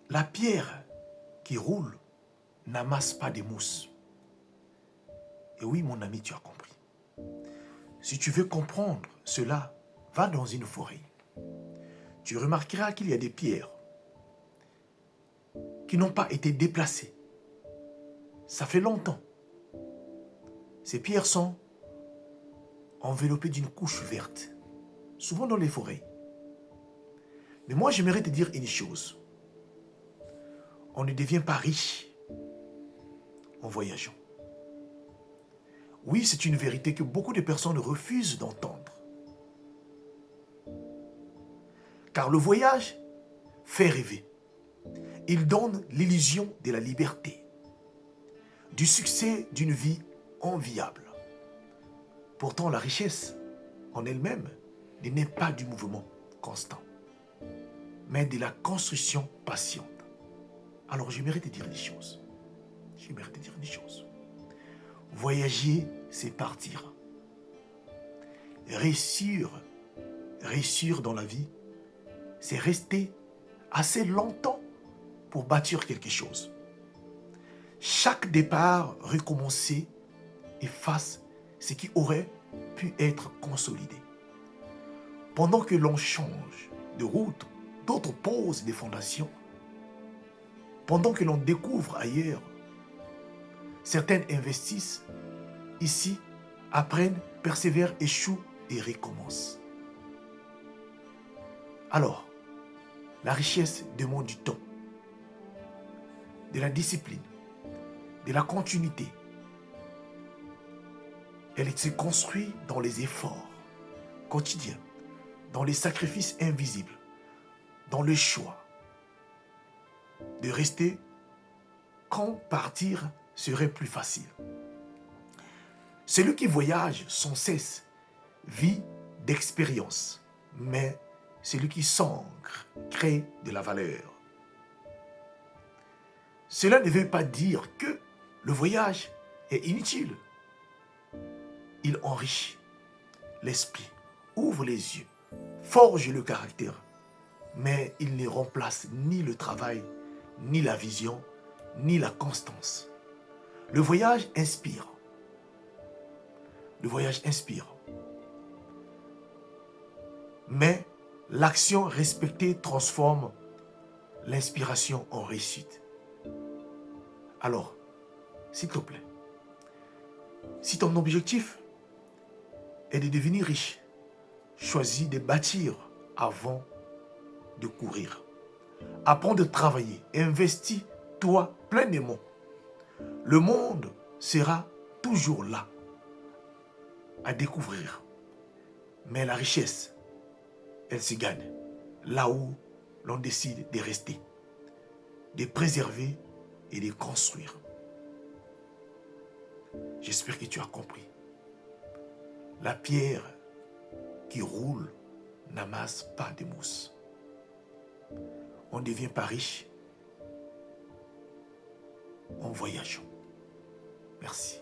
La pierre qui roule n'amasse pas des mousses. Et oui, mon ami, tu as compris. Si tu veux comprendre cela, va dans une forêt. Tu remarqueras qu'il y a des pierres qui n'ont pas été déplacées. Ça fait longtemps. Ces pierres sont enveloppées d'une couche verte, souvent dans les forêts. Mais moi, j'aimerais te dire une chose. On ne devient pas riche en voyageant. Oui, c'est une vérité que beaucoup de personnes refusent d'entendre. Car le voyage fait rêver. Il donne l'illusion de la liberté, du succès d'une vie enviable. Pourtant, la richesse en elle-même n'est pas du mouvement constant, mais de la construction patiente. Alors, j'aimerais te dire des choses. Voyager, c'est partir. Réussir dans la vie, c'est rester assez longtemps pour bâtir quelque chose. Chaque départ recommencer efface ce qui aurait pu être consolidé. Pendant que l'on change de route, d'autres posent des fondations. Pendant que l'on découvre ailleurs, certaines investissent, ici, apprennent, persévèrent, échouent et recommencent. Alors, la richesse demande du temps, de la discipline, de la continuité. Elle se construit dans les efforts quotidiens, dans les sacrifices invisibles, dans le choix de rester quand partir serait plus facile. Celui qui voyage sans cesse vit d'expérience, mais celui qui s'ancre crée de la valeur. Cela ne veut pas dire que le voyage est inutile. Il enrichit l'esprit, ouvre les yeux, forge le caractère, mais il ne remplace ni le travail, ni la vision, ni la constance. Le voyage inspire. Le voyage inspire. Mais l'action respectée transforme l'inspiration en réussite. Alors, s'il te plaît, si ton objectif est de devenir riche, choisis de bâtir avant de courir. Apprends de travailler, investis-toi pleinement. Le monde sera toujours là à découvrir. Mais la richesse, elle se gagne là où l'on décide de rester, de préserver et de construire. J'espère que tu as compris. La pierre qui roule n'amasse pas de mousse. On ne devient pas riche en voyageant. Merci.